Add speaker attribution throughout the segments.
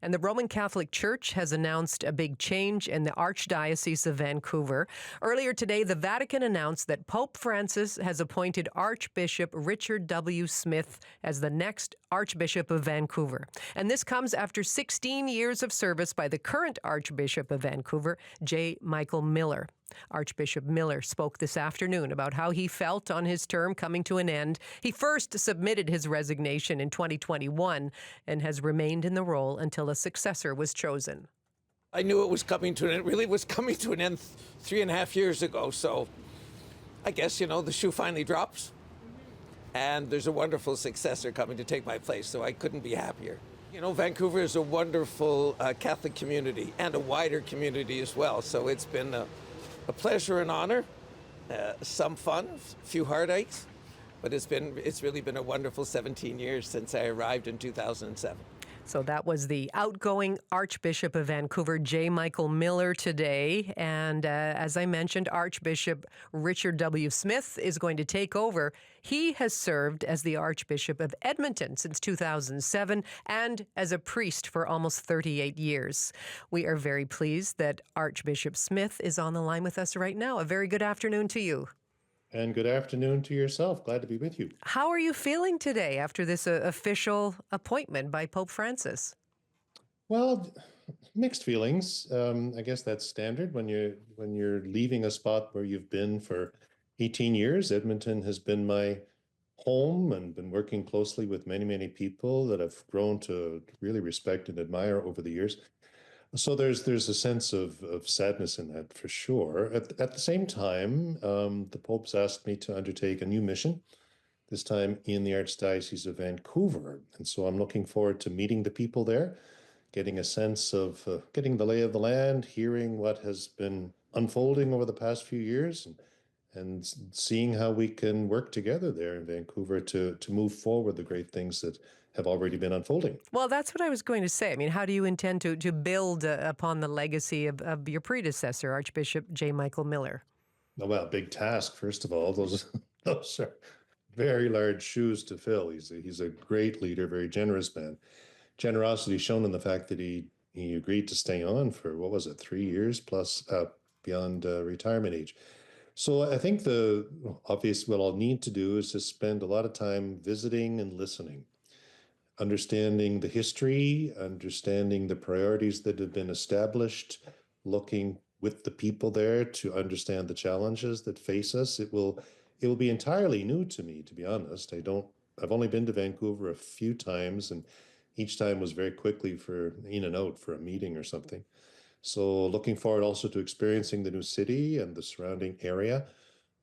Speaker 1: And the Roman Catholic Church has announced a big change in the Archdiocese of Vancouver. Earlier today, the Vatican announced that Pope Francis has appointed Archbishop Richard W. Smith as the next Archbishop of Vancouver. And this comes after 16 years of service by the current Archbishop of Vancouver, J. Michael Miller. Archbishop Miller spoke this afternoon about how he felt on his term coming to an end. He first submitted his resignation in 2021 and has remained in the role until a successor was chosen.
Speaker 2: I knew it was coming to an end. It really was coming to an end 3.5 years ago. So I guess, the shoe finally drops. And there's a wonderful successor coming to take my place. So I couldn't be happier. Vancouver is a wonderful Catholic community and a wider community as well. So it's been a pleasure and honor, some fun, a few heartaches, but it's really been a wonderful 17 years since I arrived in 2007.
Speaker 1: So that was the outgoing Archbishop of Vancouver, J. Michael Miller, today. And as I mentioned, Archbishop Richard W. Smith is going to take over. He has served as the Archbishop of Edmonton since 2007 and as a priest for almost 38 years. We are very pleased that Archbishop Smith is on the line with us right now. A very good afternoon to you.
Speaker 3: And good afternoon to yourself. Glad to be with you.
Speaker 1: How are you feeling today after this official appointment by Pope Francis?
Speaker 3: Well, mixed feelings. I guess that's standard when you're leaving a spot where you've been for 18 years. Edmonton has been my home and been working closely with many, many people that I've grown to really respect and admire over the years. So there's a sense of sadness in that for sure. At the same time, the Pope's asked me to undertake a new mission, this time in the Archdiocese of Vancouver. And so I'm looking forward to meeting the people there, getting a sense of getting the lay of the land, hearing what has been unfolding over the past few years, and seeing how we can work together there in Vancouver to move forward the great things that have already been unfolding.
Speaker 1: Well, that's what I was going to say. I mean, how do you intend to build upon the legacy of your predecessor, Archbishop J. Michael Miller?
Speaker 3: Well, big task, first of all. Those are very large shoes to fill. He's a great leader, very generous man. Generosity shown in the fact that he agreed to stay on for, 3 years plus beyond retirement age. So I think what I'll need to do is to spend a lot of time visiting and listening, understanding the history, understanding the priorities that have been established, looking with the people there to understand the challenges that face us. It will be entirely new to me, to be honest. I've only been to Vancouver a few times, and each time was very quickly in and out for a meeting or something. So looking forward also to experiencing the new city and the surrounding area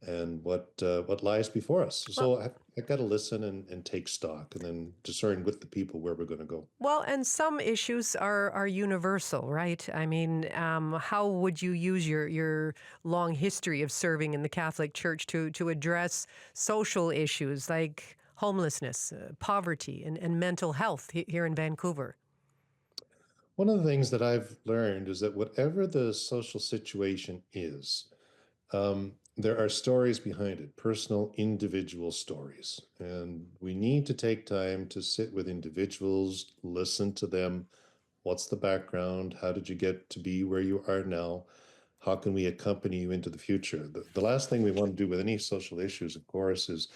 Speaker 3: and what lies before us. So I've got to listen and take stock and then discern with the people where we're going to go.
Speaker 1: Well, and some issues are universal, right? I mean, how would you use your long history of serving in the Catholic Church to address social issues like homelessness, poverty, and mental health here in Vancouver?
Speaker 3: One of the things that I've learned is that whatever the social situation is, there are stories behind it, personal, individual stories. And we need to take time to sit with individuals, listen to them. What's the background? How did you get to be where you are now? How can we accompany you into the future? The last thing we want to do with any social issues, of course, is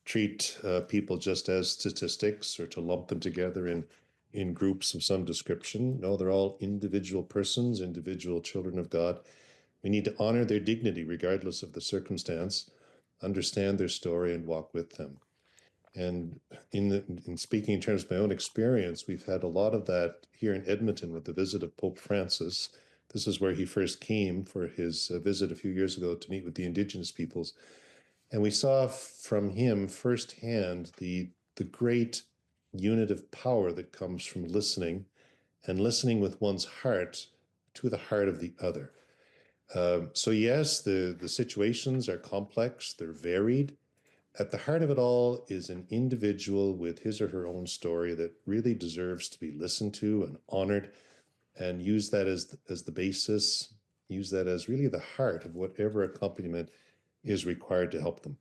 Speaker 3: treat people just as statistics or to lump them together in groups of some description. No, they're all individual persons, individual children of God. We need to honor their dignity regardless of the circumstance, understand their story, and walk with them. And in speaking in terms of my own experience, we've had a lot of that here in Edmonton with the visit of Pope Francis. This is where he first came for his visit a few years ago to meet with the Indigenous peoples. And we saw from him firsthand the great unit of power that comes from listening, and listening with one's heart to the heart of the other. So yes, the situations are complex, they're varied. At the heart of it all is an individual with his or her own story that really deserves to be listened to and honored, and use that as the basis, use that as really the heart of whatever accompaniment is required to help them.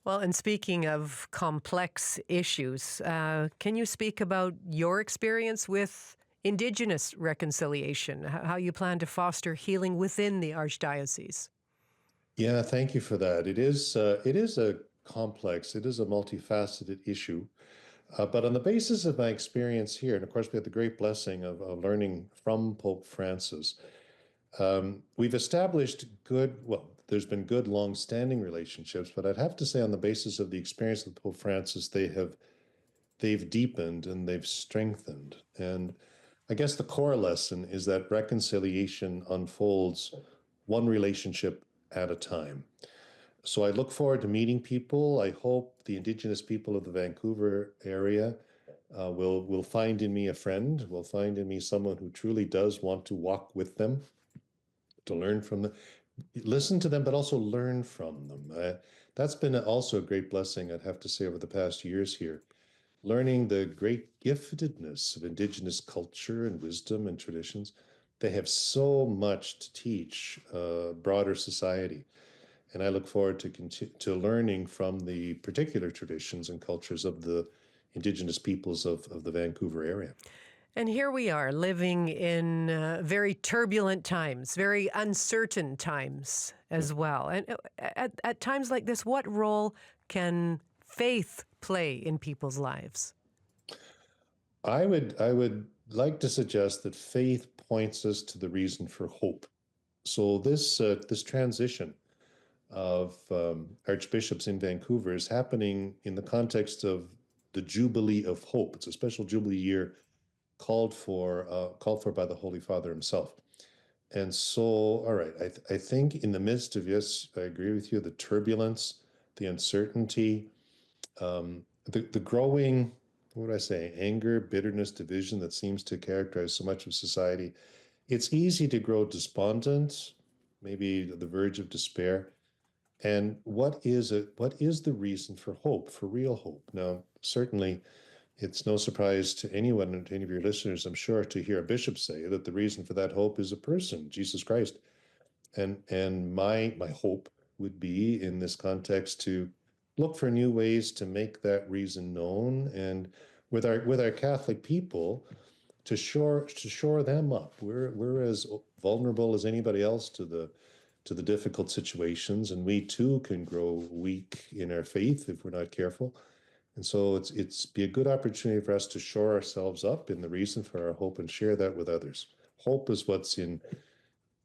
Speaker 1: Well, and speaking of complex issues, can you speak about your experience with Indigenous reconciliation, how you plan to foster healing within the Archdiocese.
Speaker 3: Yeah, thank you for that. It is a complex, it is a multifaceted issue. But on the basis of my experience here, and of course, we had the great blessing of learning from Pope Francis, we've established there's been good, long-standing relationships, but I'd have to say, on the basis of the experience with Pope Francis, they've deepened and they've strengthened. And I guess the core lesson is that reconciliation unfolds one relationship at a time. So I look forward to meeting people. I hope the Indigenous people of the Vancouver area will find in me a friend, will find in me someone who truly does want to walk with them, to learn from them, listen to them, but also learn from them. That's been also a great blessing, I'd have to say, over the past years here, learning the great giftedness of Indigenous culture and wisdom and traditions. They have so much to teach broader society. And I look forward to learning from the particular traditions and cultures of the Indigenous peoples of the Vancouver area.
Speaker 1: And here we are living in very turbulent times, very uncertain times as well. And at times like this, what role can faith play in people's lives?
Speaker 3: I would like to suggest that faith points us to the reason for hope. So this transition of archbishops in Vancouver is happening in the context of the Jubilee of Hope. It's a special Jubilee year called for by the Holy Father himself. And so, all right, I think in the midst of, yes, I agree with you, the turbulence, the uncertainty, the growing, what would I say, anger, bitterness, division that seems to characterize so much of society, it's easy to grow despondent, maybe at the verge of despair. And what is the reason for hope, for real hope? Now, certainly, it's no surprise to anyone and to any of your listeners, I'm sure, to hear a bishop say that the reason for that hope is a person, Jesus Christ. And my hope would be in this context to look for new ways to make that reason known, and with our Catholic people to shore them up. We're as vulnerable as anybody else to the difficult situations, and we too can grow weak in our faith if we're not careful. And so it's be a good opportunity for us to shore ourselves up in the reason for our hope and share that with others. Hope is what's in.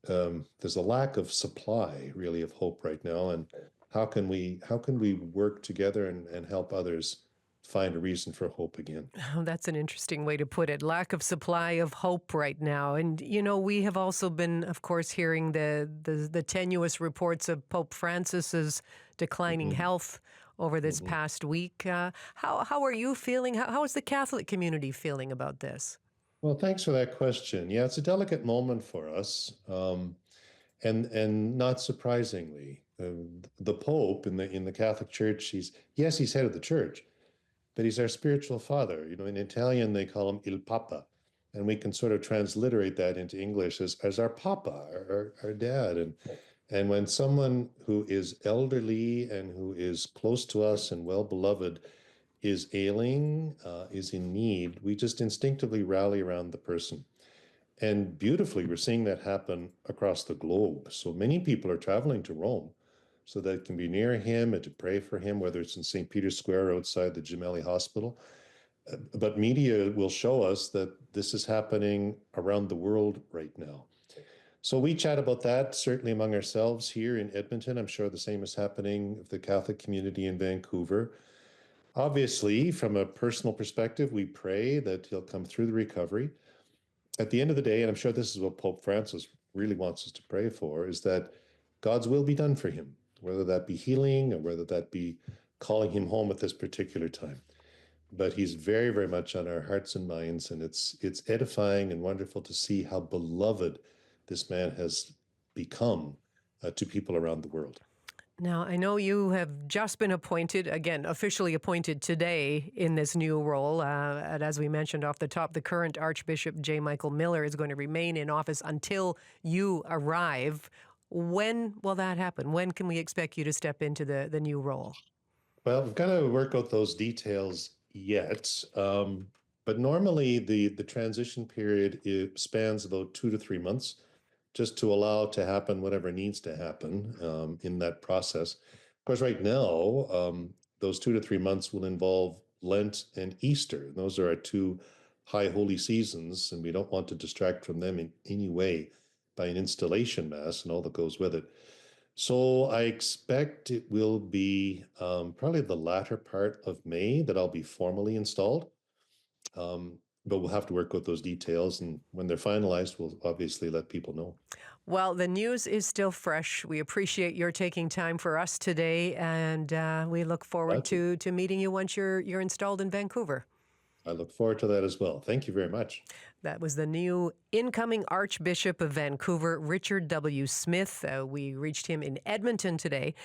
Speaker 3: There's a lack of supply, really, of hope right now, and how can we work together and help others find a reason for hope again?
Speaker 1: Oh, that's an interesting way to put it. Lack of supply of hope right now. And, we have also been, of course, hearing the tenuous reports of Pope Francis's declining health over this past week. How are you feeling? How is the Catholic community feeling about this?
Speaker 3: Well, thanks for that question. Yeah, it's a delicate moment for us, and not surprisingly, the Pope in the Catholic Church, he's head of the Church, but he's our spiritual father. In Italian they call him Il Papa, and we can sort of transliterate that into English as our Papa, our dad. And when someone who is elderly and who is close to us and well beloved is ailing, is in need, we just instinctively rally around the person. And beautifully, we're seeing that happen across the globe. So many people are traveling to Rome so that it can be near him and to pray for him, whether it's in St. Peter's Square or outside the Gemelli Hospital. But media will show us that this is happening around the world right now. So we chat about that, certainly among ourselves here in Edmonton. I'm sure the same is happening with the Catholic community in Vancouver. Obviously, from a personal perspective, we pray that he'll come through the recovery. At the end of the day, and I'm sure this is what Pope Francis really wants us to pray for, is that God's will be done for him, whether that be healing or whether that be calling him home at this particular time. But he's very, very much on our hearts and minds, and it's edifying and wonderful to see how beloved this man has become to people around the world.
Speaker 1: Now, I know you have just been appointed, again, officially appointed today in this new role. And as we mentioned off the top, the current Archbishop J. Michael Miller is going to remain in office until you arrive. When will that happen? When can we expect you to step into the new role?
Speaker 3: Well, we've got to work out those details yet. But normally the transition period spans about 2 to 3 months, just to allow to happen whatever needs to happen in that process. Of course, right now, those 2 to 3 months will involve Lent and Easter. And those are our two high holy seasons, and we don't want to distract from them in any way by an installation mass and all that goes with it. So I expect it will be probably the latter part of May that I'll be formally installed. But we'll have to work out those details, and when they're finalized, we'll obviously let people know.
Speaker 1: Well, the news is still fresh. We appreciate your taking time for us today, and we look forward to meeting you once you're installed in Vancouver.
Speaker 3: I look forward to that as well. Thank you very much.
Speaker 1: That was the new incoming Archbishop of Vancouver, Richard W. Smith. We reached him in Edmonton today.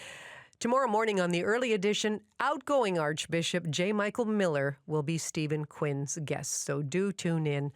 Speaker 1: Tomorrow morning on the early edition, outgoing Archbishop J. Michael Miller will be Stephen Quinn's guest. So do tune in.